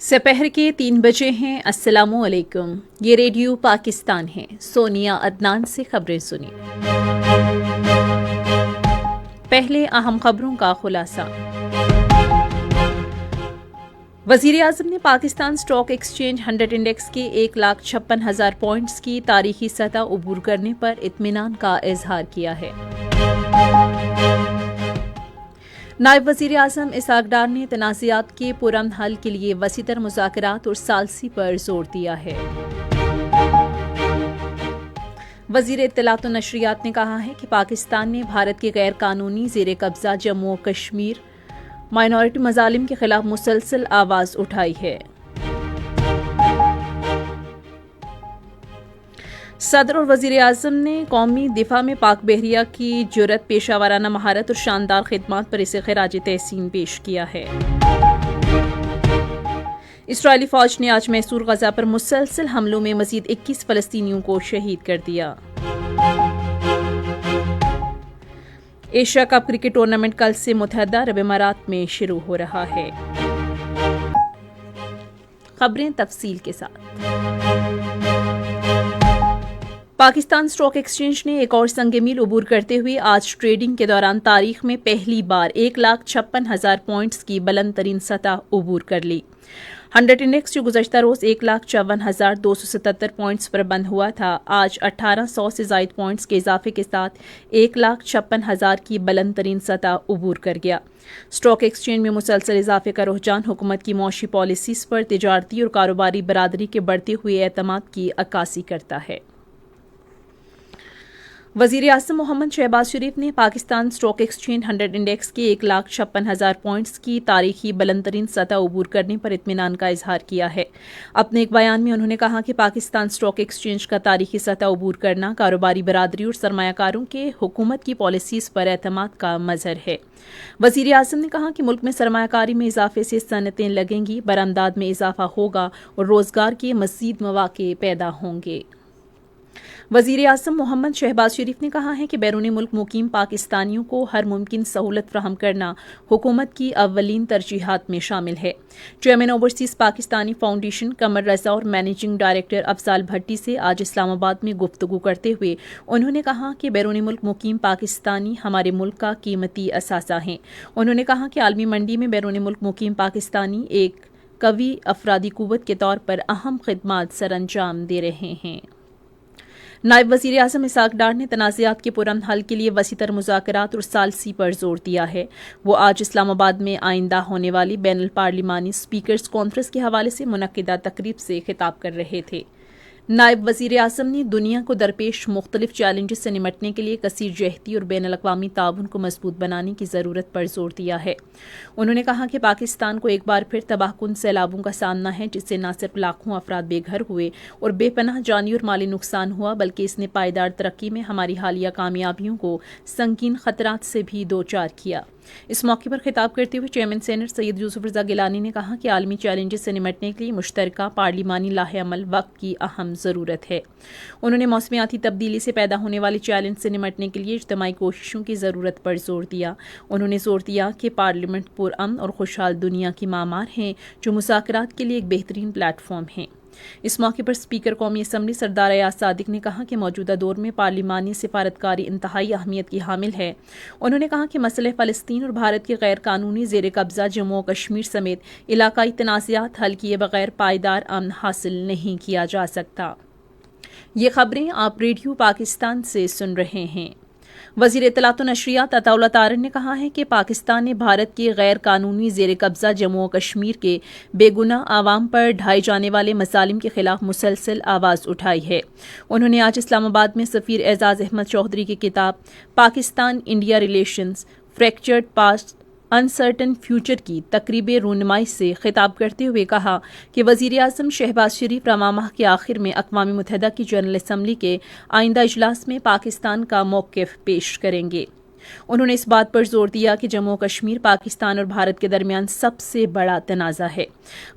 سپہر کے 3 بجے ہیں۔ السلام علیکم، یہ ریڈیو پاکستان ہے۔ سونیا عدنان سے خبریں سنی۔ پہلے اہم خبروں کا خلاصہ۔ وزیر اعظم نے پاکستان اسٹاک ایکسچینج 100 انڈیکس کے 1,56,000 پوائنٹس کی تاریخی سطح عبور کرنے پر اطمینان کا اظہار کیا ہے۔ نائب وزیر اعظم اسحاق ڈار نے تنازعات کے پرامن حل کے لیے وسیع تر مذاکرات اور ثالثی پر زور دیا ہے۔ وزیر اطلاعات و نشریات نے کہا ہے کہ پاکستان نے بھارت کے غیر قانونی زیر قبضہ جموں و کشمیر مائنورٹی مظالم کے خلاف مسلسل آواز اٹھائی ہے۔ صدر اور وزیر اعظم نے قومی دفاع میں پاک بحریہ کی جرأت، پیشہ ورانہ مہارت اور شاندار خدمات پر اسے خراج تحسین پیش کیا ہے۔ اسرائیلی فوج نے آج محصور غزہ پر مسلسل حملوں میں مزید 21 فلسطینیوں کو شہید کر دیا۔ ایشیا کپ کرکٹ ٹورنامنٹ کل سے متحدہ عرب امارات میں شروع ہو رہا ہے۔ خبریں تفصیل کے ساتھ۔ پاکستان اسٹاک ایکسچینج نے ایک اور سنگ میل عبور کرتے ہوئے آج ٹریڈنگ کے دوران تاریخ میں پہلی بار 1,56,000 پوائنٹس کی بلند ترین سطح عبور کر لی۔ 100 انڈیکس جو گزشتہ روز 1,54,277 پوائنٹس پر بند ہوا تھا، آج 1,800 سے زائد پوائنٹس کے اضافے کے ساتھ 1,56,000 کی بلند ترین سطح عبور کر گیا۔ اسٹاک ایکسچینج میں مسلسل اضافے کا رجحان حکومت کی معاشی پالیسیز پر تجارتی اور کاروباری برادری کے بڑھتے ہوئے اعتماد کی عکاسی کرتا ہے۔ وزیر اعظم محمد شہباز شریف نے پاکستان اسٹاک ایکسچینج 100 انڈیکس کے 1,56,000 پوائنٹس کی تاریخی بلند ترین سطح عبور کرنے پر اطمینان کا اظہار کیا ہے۔ اپنے ایک بیان میں انہوں نے کہا کہ پاکستان اسٹاک ایکسچینج کا تاریخی سطح عبور کرنا کاروباری برادری اور سرمایہ کاروں کے حکومت کی پالیسیز پر اعتماد کا مظہر ہے۔ وزیر اعظم نے کہا کہ ملک میں سرمایہ کاری میں اضافے سے صنعتیں لگیں گی، برآمدات میں اضافہ ہوگا اور روزگار کے مزید مواقع پیدا ہوں گے۔ وزیر اعظم محمد شہباز شریف نے کہا ہے کہ بیرون ملک مقیم پاکستانیوں کو ہر ممکن سہولت فراہم کرنا حکومت کی اولین ترجیحات میں شامل ہے۔ Chairman overseas Pakistani foundation Qamar Raza اور مینیجنگ ڈائریکٹر افضال بھٹی سے آج اسلام آباد میں گفتگو کرتے ہوئے انہوں نے کہا کہ بیرون ملک مقیم پاکستانی ہمارے ملک کا قیمتی اثاثہ ہیں۔ انہوں نے کہا کہ عالمی منڈی میں بیرون ملک مقیم پاکستانی ایک قوی افرادی قوت کے طور پر اہم خدمات سر انجام دے رہے ہیں۔ نائب وزیر اعظم اسحاق ڈار نے تنازعات کے پرامن حل کے لیے وسیع تر مذاکرات اور ثالثی پر زور دیا ہے۔ وہ آج اسلام آباد میں آئندہ ہونے والی بین الپارلیمانی اسپیکرز کانفرنس کے حوالے سے منعقدہ تقریب سے خطاب کر رہے تھے۔ نائب وزیر اعظم نے دنیا کو درپیش مختلف چیلنجز سے نمٹنے کے لیے کثیر جہتی اور بین الاقوامی تعاون کو مضبوط بنانے کی ضرورت پر زور دیا ہے۔ انہوں نے کہا کہ پاکستان کو ایک بار پھر تباہ کن سیلابوں کا سامنا ہے، جس سے نہ صرف لاکھوں افراد بے گھر ہوئے اور بے پناہ جانی اور مالی نقصان ہوا، بلکہ اس نے پائیدار ترقی میں ہماری حالیہ کامیابیوں کو سنگین خطرات سے بھی دوچار کیا۔ اس موقع پر خطاب کرتے ہوئے چیئرمین سینٹ سید یوسف رضا گیلانی نے کہا کہ عالمی چیلنجز سے نمٹنے کے لیے مشترکہ پارلیمانی لاہ عمل وقت کی اہم ضرورت ہے۔ انہوں نے موسمیاتی تبدیلی سے پیدا ہونے والے چیلنج سے نمٹنے کے لیے اجتماعی کوششوں کی ضرورت پر زور دیا۔ انہوں نے زور دیا کہ پارلیمنٹ پرامن اور خوشحال دنیا کی معمار ہیں، جو مذاکرات کے لیے ایک بہترین پلیٹ فارم ہے۔ اس موقع پر اسپیکر قومی اسمبلی سردار ایاز صادق نے کہا کہ موجودہ دور میں پارلیمانی سفارتکاری انتہائی اہمیت کی حامل ہے۔ انہوں نے کہا کہ مسئلہ فلسطین اور بھارت کے غیر قانونی زیر قبضہ جموں و کشمیر سمیت علاقائی تنازعات حل کیے بغیر پائیدار امن حاصل نہیں کیا جا سکتا۔ یہ خبریں آپ ریڈیو پاکستان سے سن رہے ہیں۔ وزیر اطلاعات و نشریات عطا اللہ طارق نے کہا ہے کہ پاکستان نے بھارت کے غیر قانونی زیر قبضہ جموں و کشمیر کے بے گناہ عوام پر ڈھائے جانے والے مظالم کے خلاف مسلسل آواز اٹھائی ہے۔ انہوں نے آج اسلام آباد میں سفیر اعزاز احمد چودھری کی کتاب Pakistan India relations fractured past uncertain future کی تقریب رونمائی سے خطاب کرتے ہوئے کہا کہ وزیر اعظم شہباز شریف رواں ماہ کے آخر میں اقوام متحدہ کی جنرل اسمبلی کے آئندہ اجلاس میں پاکستان کا موقف پیش کریں گے۔ انہوں نے اس بات پر زور دیا کہ جموں و کشمیر پاکستان اور بھارت کے درمیان سب سے بڑا تنازع ہے۔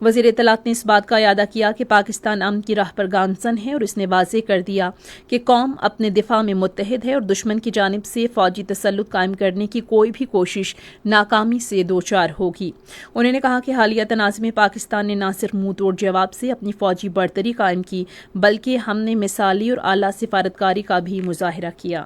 وزیر اطلاعات نے اس بات کا اعادہ کیا کہ پاکستان امن کی راہ پر گامزن ہے اور اس نے واضح کر دیا کہ قوم اپنے دفاع میں متحد ہے اور دشمن کی جانب سے فوجی تسلط قائم کرنے کی کوئی بھی کوشش ناکامی سے دوچار ہوگی۔ انہوں نے کہا کہ حالیہ تنازع میں پاکستان نے نہ صرف منہ توڑ جواب سے اپنی فوجی برتری قائم کی بلکہ ہم نے مثالی اور اعلیٰ سفارتکاری کا بھی مظاہرہ کیا۔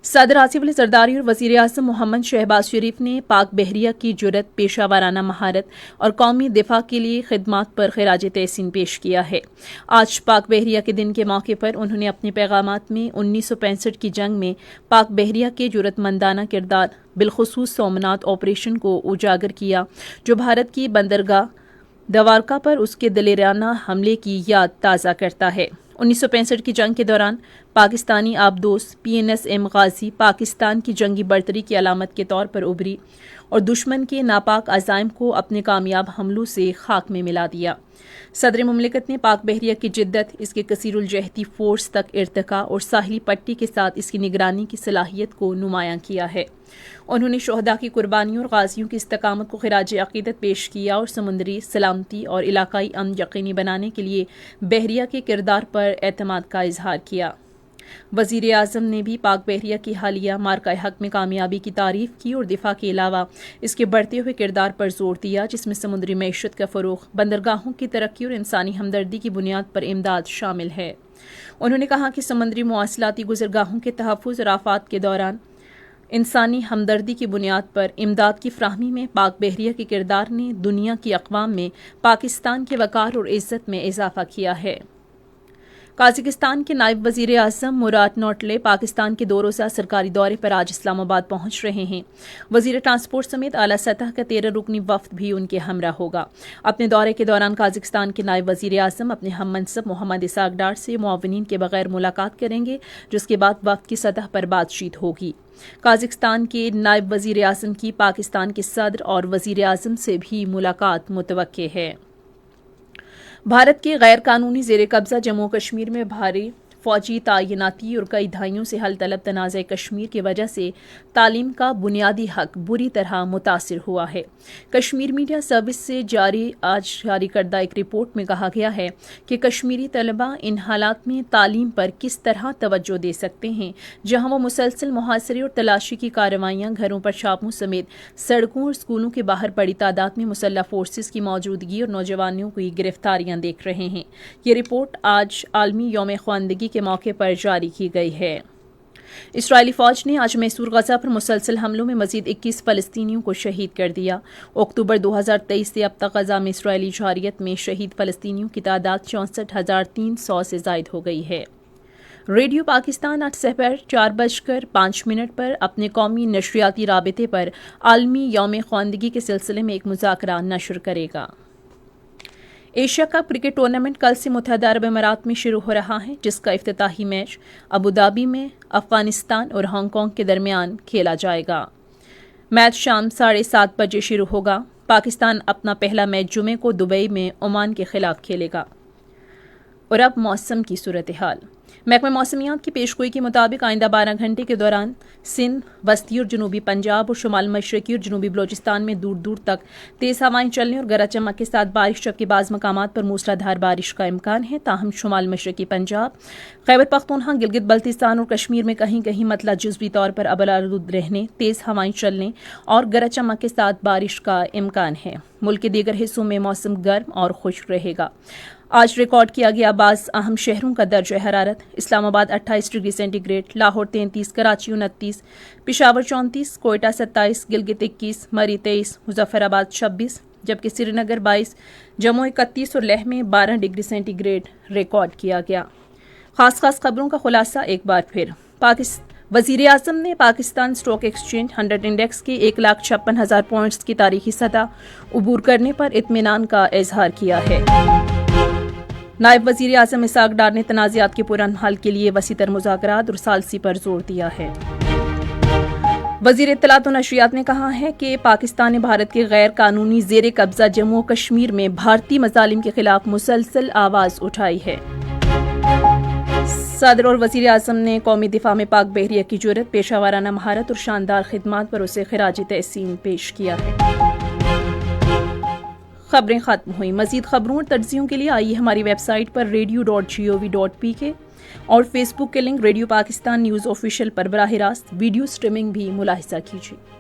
صدر آصف علی زرداری اور وزیر اعظم محمد شہباز شریف نے پاک بحریہ کی جرأت، پیشہ ورانہ مہارت اور قومی دفاع کے لیے خدمات پر خراج تحسین پیش کیا ہے۔ آج پاک بحریہ کے دن کے موقع پر انہوں نے اپنے پیغامات میں 1965 کی جنگ میں پاک بحریہ کے جرأت مندانہ کردار، بالخصوص سومناتھ آپریشن کو اجاگر کیا، جو بھارت کی بندرگاہ دوارکا پر اس کے دلیرانہ حملے کی یاد تازہ کرتا ہے۔ 1965 کی جنگ کے دوران پاکستانی آبدوز PNSM غازی پاکستان کی جنگی برتری کی علامت کے طور پر ابھری اور دشمن کے ناپاک عزائم کو اپنے کامیاب حملوں سے خاک میں ملا دیا۔ صدر مملکت نے پاک بحریہ کی جدت، اس کے کثیر الجہتی فورس تک ارتقاء اور ساحلی پٹی کے ساتھ اس کی نگرانی کی صلاحیت کو نمایاں کیا ہے۔ انہوں نے شہداء کی قربانیوں اور غازیوں کی استقامت کو خراج عقیدت پیش کیا اور سمندری سلامتی اور علاقائی امن یقینی بنانے کے لیے بحریہ کے کردار پر اعتماد کا اظہار کیا۔ وزیر اعظم نے بھی پاک بحریہ کی حالیہ معرکہ حق میں کامیابی کی تعریف کی اور دفاع کے علاوہ اس کے بڑھتے ہوئے کردار پر زور دیا، جس میں سمندری معیشت کا فروغ، بندرگاہوں کی ترقی اور انسانی ہمدردی کی بنیاد پر امداد شامل ہے۔ انہوں نے کہا کہ سمندری مواصلاتی گزرگاہوں کے تحفظ اور آفات کے دوران انسانی ہمدردی کی بنیاد پر امداد کی فراہمی میں پاک بحریہ کے کردار نے دنیا کی اقوام میں پاکستان کے وقار اور عزت میں اضافہ کیا ہے۔ قازقستان کے نائب وزیر اعظم مراد نوٹلے پاکستان کے 2 روزہ سرکاری دورے پر آج اسلام آباد پہنچ رہے ہیں۔ وزیر ٹرانسپورٹ سمیت اعلیٰ سطح کا 13 رکنی وفد بھی ان کے ہمراہ ہوگا۔ اپنے دورے کے دوران قازقستان کے نائب وزیر اعظم اپنے ہم منصب محمد اسحاق ڈار سے معاونین کے بغیر ملاقات کریں گے، جس کے بعد وفد کی سطح پر بات چیت ہوگی۔ قازقستان کے نائب وزیر اعظم کی پاکستان کے صدر اور وزیر اعظم سے بھی ملاقات متوقع ہے۔ بھارت کے غیر قانونی زیر قبضہ جموں و کشمیر میں بھاری فوجی تعیناتی اور کئی دہائیوں سے حل طلب تنازع کشمیر کی وجہ سے تعلیم کا بنیادی حق بری طرح متاثر ہوا ہے۔ کشمیر میڈیا سروس سے آج جاری کردہ ایک رپورٹ میں کہا گیا ہے کہ کشمیری طلبہ ان حالات میں تعلیم پر کس طرح توجہ دے سکتے ہیں جہاں وہ مسلسل محاصرے اور تلاشی کی کارروائیاں، گھروں پر چھاپوں سمیت سڑکوں اور اسکولوں کے باہر بڑی تعداد میں مسلح فورسز کی موجودگی اور نوجوانوں کی گرفتاریاں دیکھ رہے ہیں۔ یہ رپورٹ آج عالمی یوم خواندگی کے موقع پر جاری کی گئی ہے۔ اسرائیلی فوج نے آج محصور غزہ پر مسلسل حملوں میں مزید 21 فلسطینیوں کو شہید کر دیا۔ اکتوبر 2023 سے اب تک غزہ میں اسرائیلی جارحیت میں شہید فلسطینیوں کی تعداد 64,300 سے زائد ہو گئی ہے۔ ریڈیو پاکستان آج سحر 4:05 پر اپنے قومی نشریاتی رابطے پر عالمی یوم خواندگی کے سلسلے میں ایک مذاکرہ نشر کرے گا۔ ایشیا کپ کرکٹ ٹورنامنٹ کل سے متحدہ عرب امارات میں شروع ہو رہا ہے، جس کا افتتاحی میچ ابوظہبی میں افغانستان اور ہانگ کانگ کے درمیان کھیلا جائے گا۔ میچ شام 7:30 بجے شروع ہوگا۔ پاکستان اپنا پہلا میچ جمعے کو دبئی میں عمان کے خلاف کھیلے گا۔ اور اب موسم کی صورتحال۔ محکمہ موسمیات کی پیشگوئی کے مطابق آئندہ 12 گھنٹے کے دوران سندھ، وسطی اور جنوبی پنجاب اور شمال مشرقی اور جنوبی بلوچستان میں دور دور تک تیز ہوائیں چلنے اور گرج چمک کے ساتھ بارش، جبکہ بعض مقامات پر موسلا دھار بارش کا امکان ہے۔ تاہم شمال مشرقی پنجاب، خیبر پختونخوا، گلگت بلتستان اور کشمیر میں کہیں کہیں مطلع جزوی طور پر ابرآلود رہنے، تیز ہوائیں چلنے اور گرج چمک کے ساتھ بارش کا امکان ہے۔ ملک کے دیگر حصوں میں موسم گرم اور خشک رہے گا۔ آج ریکارڈ کیا گیا بعض اہم شہروں کا درجہ حرارت: Islamabad 28 degree centigrade, Lahore 33، Karachi 29، Peshawar 34، Quetta 27، Gilgit 21، Murree 23، Muzaffarabad 26، جبکہ سری نگر 22، جموں 31 اور لیہ میں 12 ڈگری سینٹی گریڈ ریکارڈ کیا گیا۔ خاص خبروں کا خلاصہ ایک بار پھر۔ وزیر اعظم نے پاکستان اسٹاک ایکسچینج 100 انڈیکس کے 1,56,000 پوائنٹس کی تاریخی سطح عبور کرنے پر اطمینان کا اظہار کیا ہے۔ نائب وزیر اعظم اسحاق ڈار نے تنازعات کے پرامن حل کے لیے وسیع تر مذاکرات اور ثالثی پر زور دیا ہے۔ وزیر اطلاعات و نشریات نے کہا ہے کہ پاکستان نے بھارت کے غیر قانونی زیر قبضہ جموں و کشمیر میں بھارتی مظالم کے خلاف مسلسل آواز اٹھائی ہے۔ صدر اور وزیر اعظم نے قومی دفاع میں پاک بحریہ کی جرأت، پیشہ ورانہ مہارت اور شاندار خدمات پر اسے خراج تحسین پیش کیا ہے۔ خبریں ختم ہوئیں۔ مزید خبروں اور تجزیوں کے لیے آئیے ہماری ویب سائٹ پر radio.gov.pk اور فیس بک کے link radio Pakistan news official پر براہ راست ویڈیو سٹریمنگ بھی ملاحظہ کیجیے۔